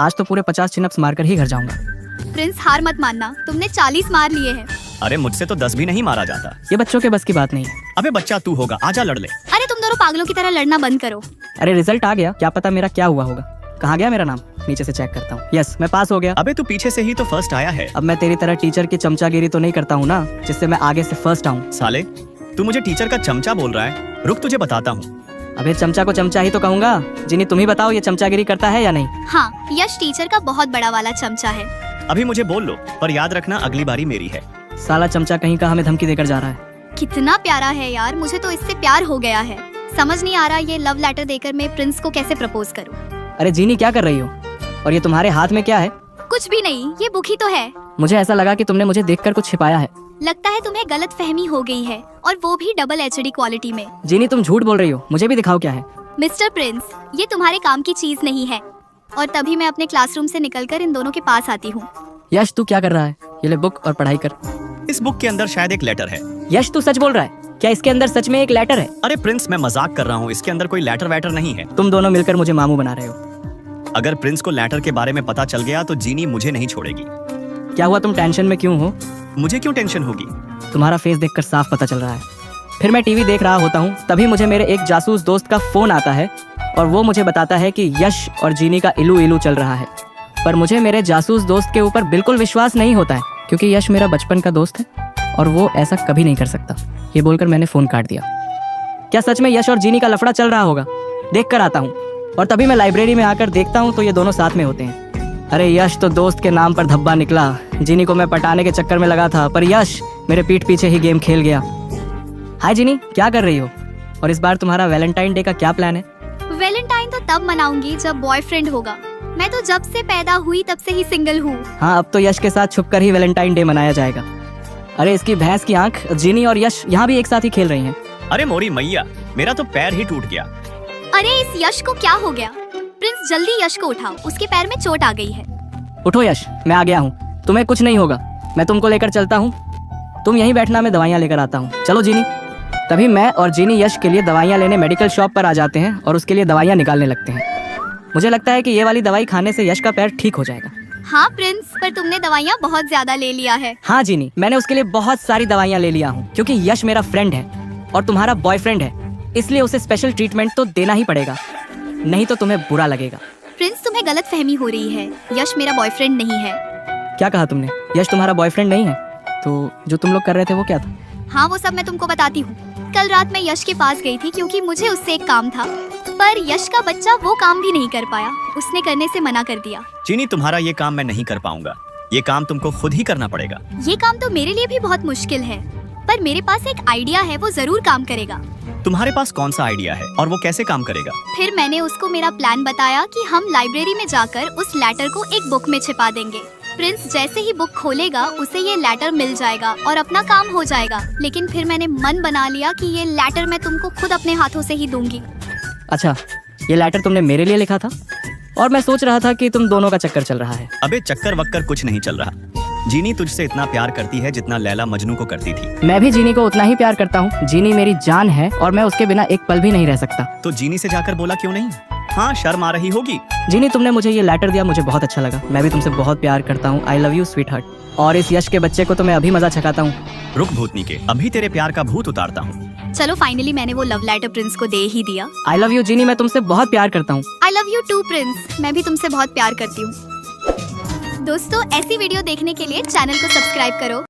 आज तो पूरे 50 चिनअप्स मारकर ही घर जाऊंगा। प्रिंस हार मत मानना, तुमने 40 मार लिए हैं। अरे मुझसे तो 10 भी नहीं मारा जाता। ये बच्चों के बस की बात नहीं है। अबे बच्चा तू होगा, आजा लड़ ले। अरे तुम दोनों पागलों की तरह लड़ना बंद करो। अरे रिजल्ट आ गया, क्या पता मेरा क्या हुआ होगा। कहाँ गया मेरा नाम, नीचे से चेक करता हूँ। यस, मैं पास हो गया। अबे तू पीछे से ही तो फर्स्ट आया है। अब मैं तेरी तरह टीचर की चमचागिरी तो नहीं करता हूँ ना, जिससे मैं आगे से फर्स्ट आऊँ। साले तू मुझे टीचर का चमचा बोल रहा है, रुक तुझे बताता हूँ। अबे चमचा को चमचा ही तो कहूँगा। जिनी तुम ही बताओ, ये चमचागिरी करता है या नहीं। हाँ, यश टीचर का बहुत बड़ा वाला चमचा है। अभी मुझे बोल लो, पर याद रखना अगली बारी मेरी है। साला चमचा कहीं का हमें धमकी देकर जा रहा है। कितना प्यारा है यार, मुझे तो इससे प्यार हो गया है। समझ नहीं आ रहा ये लव लेटर देकर मैं प्रिंस को कैसे प्रपोज करूँ। अरे जीनी क्या कर रही हो, और ये तुम्हारे हाथ में क्या है। कुछ भी नहीं, ये बुक ही तो है। मुझे ऐसा लगा कि तुमने मुझे देखकर कुछ छिपाया है। लगता है तुम्हें गलत फहमी हो गई है, और वो भी डबल HD क्वालिटी में। जीनी तुम झूठ बोल रही हो, मुझे भी दिखाओ क्या है। मिस्टर प्रिंस, ये तुम्हारे काम की चीज नहीं है। और तभी मैं अपने क्लासरूम से निकलकर इन दोनों के पास आती हूँ। यश तू क्या कर रहा है, ये ले बुक और पढ़ाई कर। इस बुक के अंदर शायद एक लेटर है। यश तू सच बोल रहा है, क्या इसके अंदर सच में एक लेटर है। अरे प्रिंस मैं मजाक कर रहा हूँ, इसके अंदर कोई लेटर वेटर नहीं है। तुम दोनों मिलकर मुझे मामू बना रहे हो। अगर प्रिंस को लेटर के बारे में पता चल गया तो जीनी मुझे नहीं छोड़ेगी। क्या हुआ, तुम टेंशन में क्यों हो। मुझे क्यों टेंशन होगी। तुम्हारा फेस देखकर साफ पता चल रहा है। फिर मैं टीवी देख रहा होता हूँ, तभी मुझे मेरे एक जासूस दोस्त का फोन आता है और वो मुझे बताता है कि यश और जीनी का इलू इलू चल रहा है। पर मुझे मेरे जासूस दोस्त के ऊपर बिल्कुल विश्वास नहीं होता है, क्योंकि यश मेरा बचपन का दोस्त है और वो ऐसा कभी नहीं कर सकता। ये बोलकर मैंने फोन काट दिया। क्या सच में यश और जीनी का लफड़ा चल रहा होगा, देख कर आता हूँ। और तभी मैं लाइब्रेरी में आकर देखता हूँ तो ये दोनों साथ में होते हैं। अरे यश तो दोस्त के नाम पर धब्बा निकला। जीनी को मैं पटाने के चक्कर में लगा था, पर यश मेरे पीठ पीछे ही गेम खेल गया। हाय जीनी, क्या कर रही हो, और इस बार तुम्हारा वैलेंटाइन डे का क्या प्लान है। वैलेंटाइन तो तब मनाऊंगी जब बॉयफ्रेंड होगा। मैं तो जब से पैदा हुई तब से ही सिंगल हूँ। हाँ, अब तो यश के साथ छुपकर ही वैलेंटाइन डे मनाया जाएगा। अरे इसकी भैंस की आंख, जीनी और यश यहाँ भी एक साथ ही खेल रही हैं। अरे मोरी मैया, मेरा तो पैर ही टूट गया। अरे इस यश को क्या हो गया। प्रिंस जल्दी यश को उठाओ, उसके पैर में चोट आ गई है। उठो यश, मैं आ गया हूँ, तुम्हें कुछ नहीं होगा। मैं तुमको लेकर चलता हूँ, तुम यहीं बैठना, मैं दवाइयाँ लेकर आता हूँ। चलो जीनी। तभी मैं और जीनी यश के लिए दवाइयाँ लेने मेडिकल शॉप पर आ जाते हैं और उसके लिए दवाइयाँ निकालने लगते हैं। मुझे लगता है कि ये वाली दवाई खाने से यश का पैर ठीक हो जाएगा। हाँ प्रिंस, पर तुमने दवाइयाँ बहुत ज्यादा ले लिया है। हाँ जीनी, मैंने उसके लिए बहुत सारी दवाइयाँ ले लिया हूँ, क्योंकि यश मेरा फ्रेंड है और तुम्हारा बॉयफ्रेंड है, इसलिए उसे स्पेशल ट्रीटमेंट तो देना ही पड़ेगा, नहीं तो तुम्हें बुरा लगेगा। प्रिंस तुम्हें गलत फहमी हो रही है, यश मेरा बॉयफ्रेंड नहीं है। क्या कहा तुमने, यश तुम्हारा बॉयफ्रेंड नहीं है? तो जो तुम लोग कर रहे थे वो क्या था? हाँ वो सब मैं तुमको बताती हूँ। कल रात मैं यश के पास गई थी क्योंकि मुझे उससे एक काम था, पर यश का बच्चा वो काम भी नहीं कर पाया, उसने करने से मना कर दिया। जीनी तुम्हारा ये काम मैं नहीं कर पाऊंगा, ये काम तुमको खुद ही करना पड़ेगा। ये काम तो मेरे लिए भी बहुत मुश्किल है, पर मेरे पास एक आइडिया है, वो जरूर काम करेगा। तुम्हारे पास कौन सा आइडिया है और वो कैसे काम करेगा? फिर मैंने उसको मेरा प्लान बताया कि हम लाइब्रेरी में जाकर उस लेटर को एक बुक में छिपा देंगे। प्रिंस जैसे ही बुक खोलेगा उसे ये लेटर मिल जाएगा और अपना काम हो जाएगा। लेकिन फिर मैंने मन बना लिया कि ये लेटर मैं तुमको खुद अपने हाथों से ही दूंगी। अच्छा, ये लेटर तुमने मेरे लिए लिखा था, और मैं सोच रहा था कि तुम दोनों का चक्कर चल रहा है। अबे चक्कर वक्कर कुछ नहीं चल रहा। जीनी तुझसे इतना प्यार करती है जितना लैला मजनू को करती थी। मैं भी जीनी को उतना ही प्यार करता हूँ। जीनी मेरी जान है और मैं उसके बिना एक पल भी नहीं रह सकता। तो जीनी से जाकर बोला क्यों नहीं? हाँ शर्म आ रही होगी। जीनी तुमने मुझे ये लेटर दिया, मुझे बहुत अच्छा लगा। मैं भी तुमसे बहुत प्यार करता हूँ। I love you sweet heart. और इस यश के बच्चे को तो मैं अभी मजा छकाता हूँ। रुक भूतनी के, अभी तेरे प्यार का भूत उतारता हूँ। चलो फाइनली मैंने वो लव लेटर प्रिंस को दे ही दिया। आई लव यू जीनी, मैं तुमसे बहुत प्यार करता हूँ। I love you too Prince, मैं भी तुमसे बहुत प्यार करती हूँ। दोस्तों ऐसी वीडियो देखने के लिए चैनल को सब्सक्राइब करो।